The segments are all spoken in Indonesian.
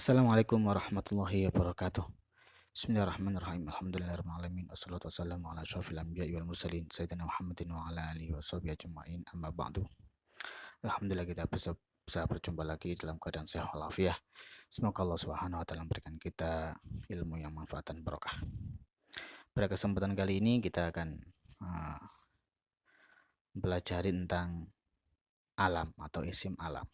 Assalamualaikum warahmatullahi wabarakatuh. Bismillahirrahmanirrahim. Alhamdulillahirrahmanirrahim. Wassalatu wassalamu ala asyrafil anbiya'i wal mursalin sayyidina Muhammadin wa ala alihi washabihi ajma'in. Amma ba'du. Alhamdulillah kita bisa berjumpa lagi dalam keadaan sehat walafiat. Semoga Allah Subhanahu wa taala memberikan kita ilmu yang manfaat dan barokah. Pada kesempatan kali ini kita akan belajar tentang alam atau isim alam.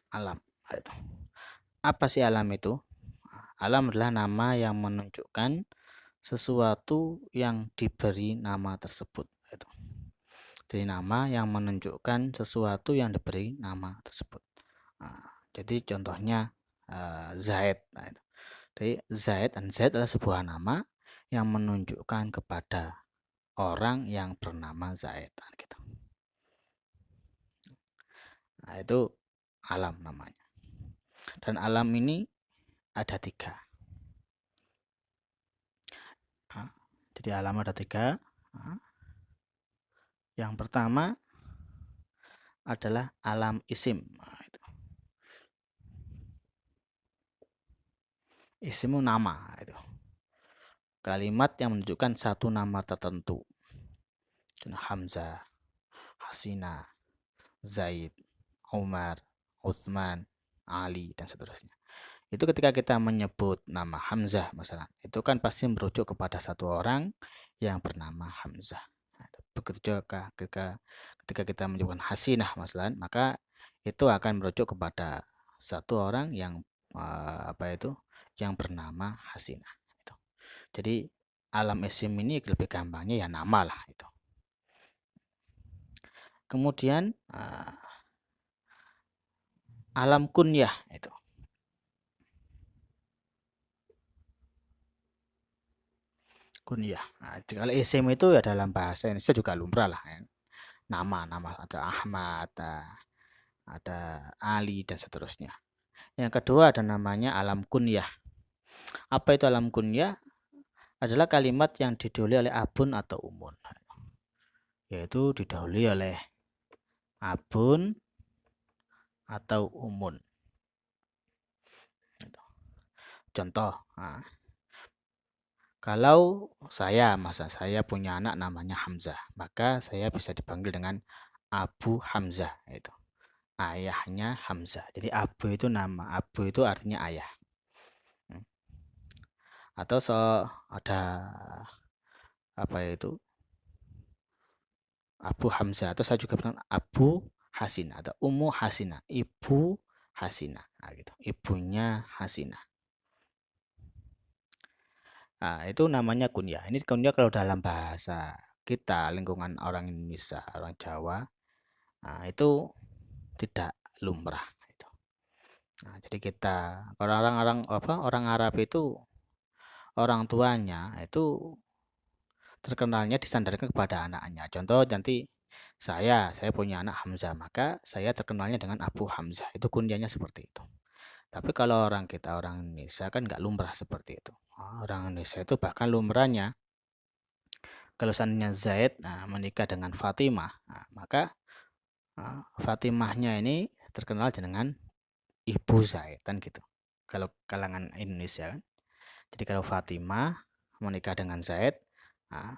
Alam itu. Apa sih alam itu? Alam adalah nama yang menunjukkan sesuatu yang diberi nama tersebut. Jadi nama yang menunjukkan sesuatu yang diberi nama tersebut. Jadi contohnya Zaid. Jadi Zaid adalah sebuah nama yang menunjukkan kepada orang yang bernama Zaid. Gitu. Nah, itu alam namanya. Dan alam ini ada 3. Jadi alam ada 3. Yang pertama adalah alam isim. Isim nama itu. Kalimat yang menunjukkan satu nama tertentu. Hamzah, Hasina, Zaid, Umar, Utsman, Ali dan seterusnya. Itu ketika kita menyebut nama Hamzah misalnya, itu kan pasti merujuk kepada satu orang yang bernama Hamzah. Begitu juga ketika kita menyebutkan Hasinah misalnya, maka itu akan merujuk kepada satu orang yang yang bernama Hasinah. Jadi alam isim ini lebih gampangnya ya nama lah itu. Kemudian alam kunyah itu. Kunyah. Nah, kalau isim itu ya dalam bahasa Indonesia juga lumrah lah ya. Nama ada Ahmad, ada Ali dan seterusnya. Yang kedua ada namanya alam kunyah. Apa itu alam kunyah? Adalah kalimat yang didahului oleh abun atau umun. Yaitu didahului oleh abun atau umun. Contoh, kalau saya punya anak namanya Hamzah, maka saya bisa dipanggil dengan Abu Hamzah, itu ayahnya Hamzah. Jadi Abu itu nama, Abu itu artinya ayah. Atau ada Abu Hamzah, atau saya juga bilang Abu Hasina atau Ummu Hasina, Ibu Hasina, gitu. Ibunya Hasina. Nah, itu namanya kunyah. Ini kunyah kalau dalam bahasa kita, lingkungan orang Indonesia, orang Jawa, itu tidak lumrah. Gitu. Nah, jadi kita orang Arab itu orang tuanya itu terkenalnya disandarkan kepada anaknya. Contoh nanti saya punya anak Hamzah, maka saya terkenalnya dengan Abu Hamzah. Itu kunyahnya seperti itu. Tapi kalau orang Indonesia kan nggak lumrah seperti itu. Orang Indonesia itu bahkan lumrahnya kalau seandainya Zaid menikah dengan Fatimah, maka Fatimahnya ini terkenal dengan Ibu Zaid kan gitu. Kalau kalangan Indonesia kan. Jadi kalau Fatimah menikah dengan Zaid,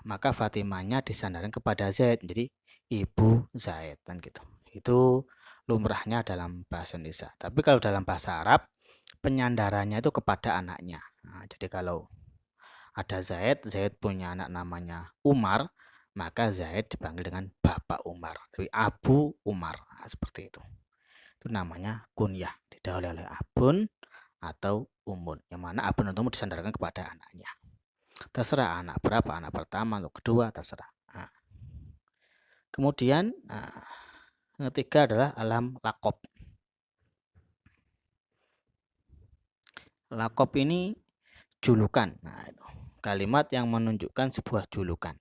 maka Fatimahnya disandarkan kepada Zaid. Jadi Ibu Zaid kan gitu. Itu lumrahnya dalam bahasa Indonesia. Tapi kalau dalam bahasa Arab, penyandarannya itu kepada anaknya. Jadi kalau ada Zaid punya anak namanya Umar, maka Zaid dipanggil dengan Bapak Umar. Tapi Abu Umar, seperti itu. Itu namanya kunyah, didahului oleh abun atau umun. Yang mana abun atau umun disandarkan kepada anaknya. Terserah anak berapa, anak pertama atau kedua, terserah. Kemudian yang ketiga adalah alam lakob. Lakob ini julukan. Kalimat yang menunjukkan sebuah julukan.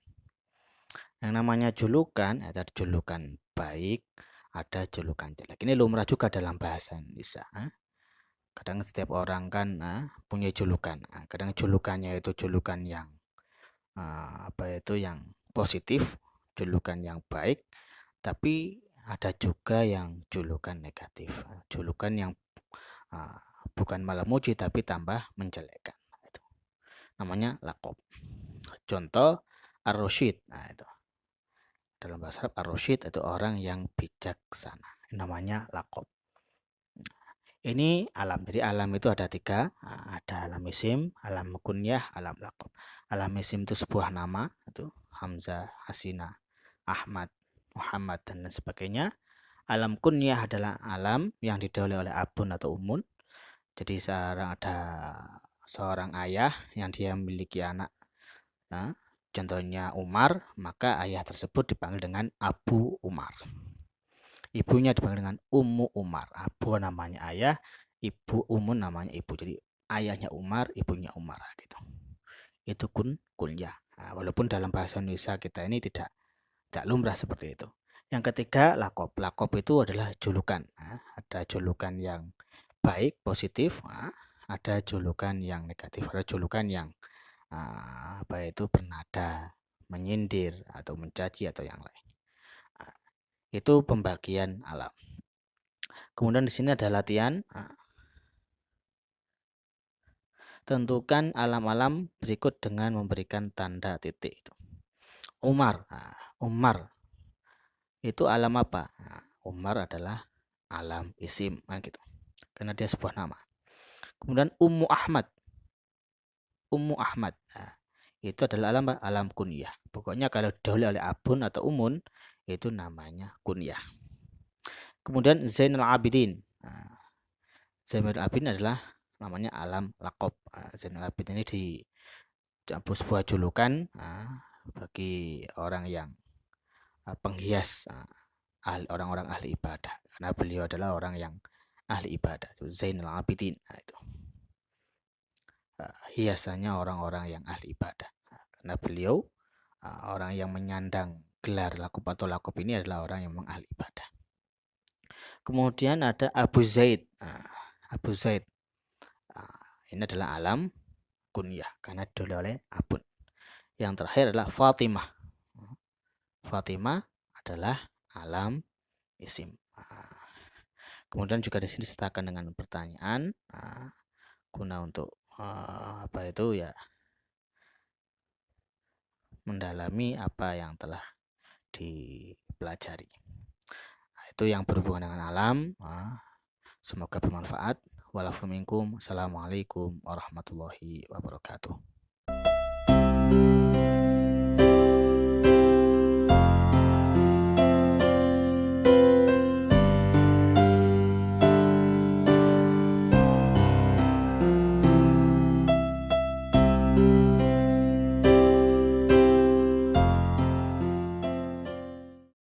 Yang namanya julukan, ada julukan baik, ada julukan jelek. Ini lumrah juga dalam bahasa Indonesia. Kadang setiap orang kan punya julukan. Kadang julukannya itu julukan yang yang positif, julukan yang baik, tapi ada juga yang julukan negatif, julukan yang bukan malah muji tapi tambah menjelekkan. Itu namanya lakob. Contoh ar-rasyid. Nah, itu dalam bahasa Arab ar-rasyid itu orang yang bijaksana. Namanya lakob. Ini alam. Jadi alam itu ada 3. Ada alam isim, alam kunyah, alam lakob. Alam isim itu sebuah nama, itu Hamzah, Hasina, Ahmad, Muhammad, dan lain sebagainya. Alam kunyah adalah alam yang didahului oleh abun atau umun. Jadi ada seorang ayah yang dia memiliki anak, contohnya Umar, maka ayah tersebut dipanggil dengan Abu Umar. Ibunya dipanggil dengan Ummu Umar. Abu namanya ayah, ibu Umun namanya ibu. Jadi ayahnya Umar, ibunya Umar gitu. Itu kunyah. Walaupun dalam bahasa Indonesia kita ini tidak lumrah seperti itu. Yang ketiga lakob. Lakob itu adalah julukan. Ada julukan yang baik, positif, ada julukan yang negatif, ada julukan yang bernada menyindir atau mencaci atau yang lain. Itu pembagian alam. Kemudian di sini ada latihan. Tentukan alam-alam berikut dengan memberikan tanda titik itu. Umar. Umar itu alam apa? Umar adalah alam isim, gitu. Karena dia sebuah nama. Kemudian Ummu Ahmad. Ummu Ahmad. Itu adalah alam apa? Alam kunyah. Pokoknya kalau didahului oleh abun atau umun, itu namanya kunyah. Kemudian Zainal Abidin. Zainal Abidin adalah namanya alam lakob. Zainal Abidin ini sebuah julukan bagi orang yang penghias orang-orang ahli ibadah, karena beliau adalah orang yang ahli ibadah, itu Zainal Abidin. Itu hiasannya orang-orang yang ahli ibadah, karena beliau orang yang menyandang gelar lakob atau lakob ini adalah orang yang memang ahli ibadah. Kemudian ada Abu Zaid. Abu Zaid ini adalah alam kunyah karena didahului oleh abun. Yang terakhir adalah Fatimah. Fatimah adalah alam isim. Kemudian juga di sini sertakan dengan pertanyaan guna untuk mendalami apa yang telah dipelajari. Itu yang berhubungan dengan alam. Semoga bermanfaat. Walafuminkum. Assalamualaikum warahmatullahi wabarakatuh.